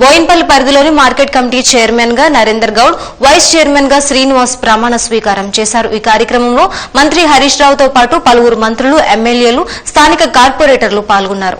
బోయిన్పల్లి పరిధిలోని market committee chairman గా Narender Goud, vice chairman గా శ్రీనివాస్ ప్రమాణ స్వీకారం చేశారు. ఈ కార్యక్రమంలో మంత్రి హరీష్ రావుతో పాటు పలువురు మంత్రులు, ఎమ్మెల్యేలు, స్థానిక కార్పొరేటర్లు పాల్గొన్నారు.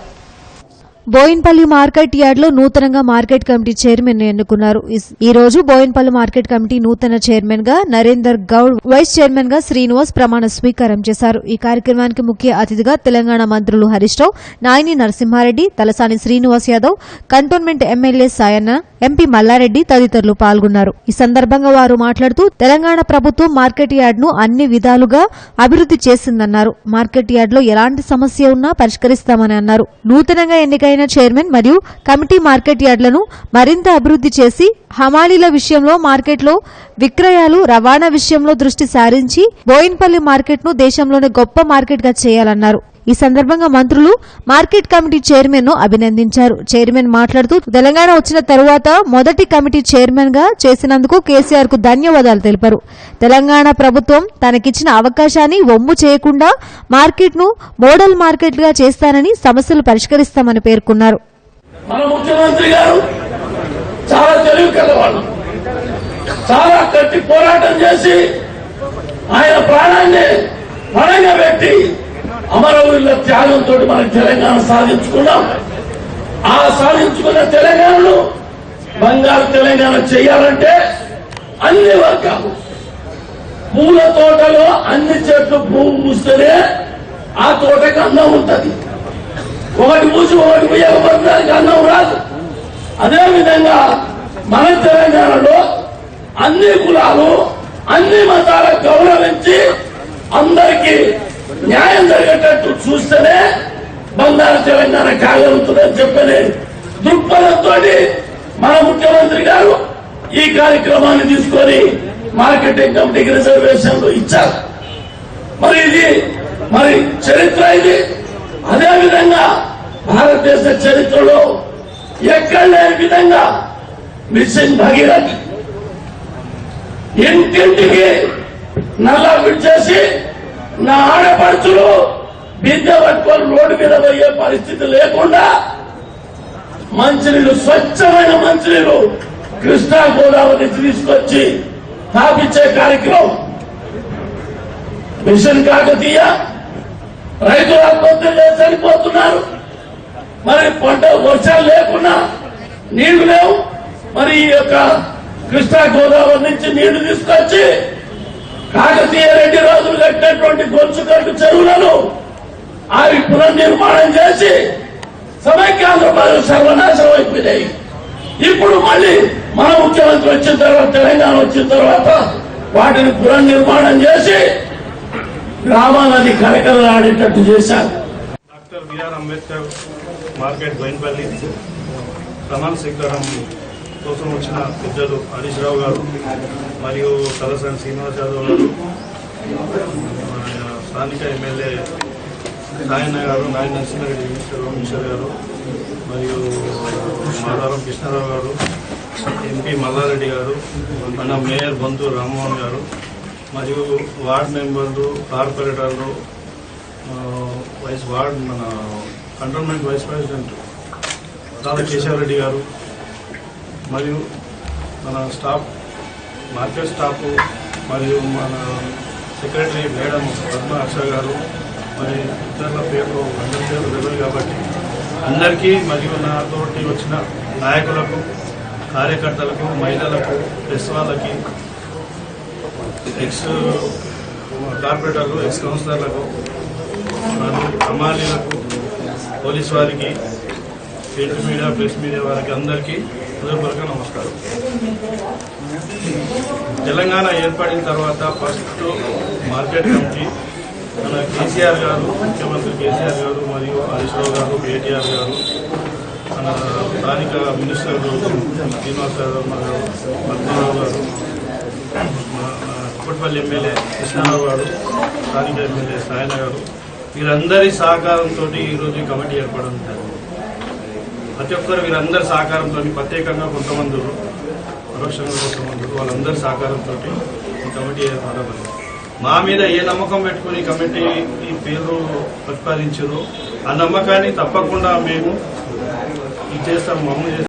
బోయిన్పల్లి మార్కెట్ యార్డ్ లో నూతనంగా మార్కెట్ కమిటీ చైర్మన్ ను ఎన్నుకున్నారు. ఈ రోజు బోయిన్పల్లి మార్కెట్ కమిటీ నూతన చైర్మన్ గా నరేందర్ గౌడ్, వైస్ చైర్మన్ గా శ్రీనివాస్ ప్రమాణ స్వీకారం చేశారు. ఈ కార్యక్రమానికి ముఖ్య అతిథిగా తెలంగాణ మంత్రులు Harish Rao, Naini Narasimha Reddy, Talasani Srinivas Yadav, cantonment MLA Sayanna, MP Malla Reddy తదితరులు పాల్గొన్నారు. ఈ సందర్భంగా వారు మాట్లాడుతూ తెలంగాణ ప్రభుత్వం మార్కెట్ యార్డ్ ను అన్ని విధాలుగా అభివృద్ది చేసిందన్నారు. మార్కెట్ యార్డ్ లో ఎలాంటి సమస్య ఉన్నా పరిష్కరిస్తామని అన్నారు. నూతనంగా ఎన్నికైన చైర్మన్ మరియు కమిటీ మార్కెట్ యార్డ్లను మరింత అభివృద్ది చేసి హమాలీల విషయంలో, మార్కెట్లో విక్రయాలు, రవాణా విషయంలో దృష్టి సారించి బోయిన్పల్లి మార్కెట్ ను దేశంలోనే గొప్ప మార్కెట్ గా చేయాలన్నారు. ఈ సందర్భంగా మంత్రులు మార్కెట్ కమిటీ చైర్మన్ ను అభినందించారు. చైర్మన్ మాట్లాడుతూ తెలంగాణ వచ్చిన తరువాత మొదటి కమిటీ చైర్మన్ గా చేసినందుకు కేసీఆర్ కు ధన్యవాదాలు తెలిపారు. తెలంగాణ ప్రభుత్వం తనకిచ్చిన అవకాశాన్ని వమ్ము చేయకుండా మార్కెట్ ను మోడల్ మార్కెట్ గా చేస్తానని, సమస్యలు పరిష్కరిస్తామని పేర్కొన్నారు. మన ముఖ్యమంత్రి గారు చాలా తెలివి కలవాళ్ళు, చాలా గట్టి పోరాటం చేసి ఆయన ప్రాణాన్ని పణంగా పెట్టి అమరవీరుల త్యాగంతో మనం తెలంగాణ సాధించుకున్నాం. ఆ సాధించుకున్న తెలంగాణను బంగారు తెలంగాణ చేయాలంటే అన్ని వర్గాలు, పూల తోటలో అన్ని చెట్లు పువ్వు పూస్తేనే ఆ తోటకి అందం ఉంటుంది. ఒకటి పూసి ఒకటి పూయకపోతే అందం రాదు. అదేవిధంగా మన తెలంగాణలో అన్ని కులాలు, అన్ని మతాలకు గౌరవించి అందరికీ న్యాయం జరిగేటట్టు చూస్తేనే బంగారు తెలంగాణ కాగలుగుతుందని చెప్పని దృక్పథంతో మన ముఖ్యమంత్రి గారు ఈ కార్యక్రమాన్ని తీసుకొని మార్కెటింగ్ కమిటీకి రిజర్వేషన్లు ఇచ్చారు. మరి ఇది చరిత్ర ఇది. అదేవిధంగా భారతదేశ చరిత్రలో ఎక్కడ లేని విధంగా మిషన్ భగీరథ ఇంటింటికి నల్లా విడిచేసి నా ఆడపడుచులు బిందె పట్టుకొని రోడ్డు మీద పోయే పరిస్థితి లేకుండా మంచినీళ్ళు, స్వచ్ఛమైన మంచినీళ్ళు కృష్ణా గోదావరి నుంచి తీసుకొచ్చి తాపించే కార్యక్రమం మిషన్ కాకతీయ. రైతులు ఆత్మహత్యలు చనిపోతున్నారు. మరి పంట వర్షాలు లేకున్నా నీళ్లు లేవు. మరి ఈ యొక్క కృష్ణా గోదావరి నుంచి నీళ్లు తీసుకొచ్చి కాకతీయ రెడ్డి రోజులు కట్టినటువంటి గొలుసుకట్టు చెరువులను అవి పునర్నిర్మాణం చేసి సమైక్యాంధ్రప్రదేశ్ సర్వనాశనం అయిపోయినాయి. ఇప్పుడు మళ్ళీ మన ముఖ్యమంత్రి వచ్చిన తర్వాత, తెలంగాణ వచ్చిన తర్వాత వాటిని పునర్నిర్మాణం చేసి గ్రామాలని కరకరలాడేటట్టు చేశారు. Doctor B R Ambedkar market Boinpally ప్రమాణ స్వీకారం కోసం వచ్చిన పెద్దలు హరీష్ రావు గారు మరియు తలసాని శ్రీనివాస్ యాదవ్ గారు, స్థానిక ఎమ్మెల్యే సాయన్న గారు, నాయన నరసింహారెడ్డి మినిస్టర్ గారు, మరియు మాధవరం కృష్ణారావు గారు, ఎంపీ మల్లారెడ్డి గారు, మన మేయర్ బంతు రామ్మోహన్ గారు, మరియు వార్డు మెంబర్లు, కార్పొరేటర్లు, మన కంటోన్మెంట్ వైస్ ప్రెసిడెంట్ తాత కేశవరెడ్డి గారు, మరియు మన స్టాఫ్, మార్కెట్ స్టాఫ్, మరియు మన సెక్రటరీ మేడం పద్మ హర్ష గారు, మరి ఇతరుల పేర్లు అందరి పేర్లు తెలియదు కాబట్టి అందరికీ, మరియు నాతోటి వచ్చిన నాయకులకు, కార్యకర్తలకు, మహిళలకు, ప్రెస్ వాళ్ళకి, ఎక్స్ కార్పొరేటర్లు, ఎక్స్ కౌన్సిలర్లకు, హమాలీలకు, పోలీస్ వారికి, ప్రింట్ మీడియా, ప్రెస్ మీడియా వారికి అందరికీ హృదయపూర్వక నమస్కారం. తెలంగాణ ఏర్పడిన తర్వాత ఫస్ట్ మార్కెట్ కమిటీ మన కేసీఆర్ గారు, ముఖ్యమంత్రి కేసీఆర్ గారు, మరియు హరీష్ రావు గారు, కేటీఆర్ గారు, మన స్థానిక మినిస్టర్లు శ్రీనివాస్ యాదవ్ గారు, పద్మరావు గారు, కుప్పట్పల్లి ఎమ్మెల్యే కృష్ణారావు గారు, స్థానిక ఎమ్మెల్యే సాయన్న గారు, వీరందరి సహకారంతో ఈరోజు కమిటీ ఏర్పడడం జరిగింది. ప్రతి ఒక్కరు వీరందరి సహకారంతో, ప్రత్యేకంగా కొంతమంది, పరోక్షంగా కొంతమంది, వాళ్ళందరి సహకారంతో ఈ కమిటీ ఏర్పడడం. మా మీద ఏ నమ్మకం పెట్టుకుని కమిటీ ఈ పేరు ప్రతిపాదించారో ఆ నమ్మకాన్ని తప్పకుండా మేము చేస్తాము.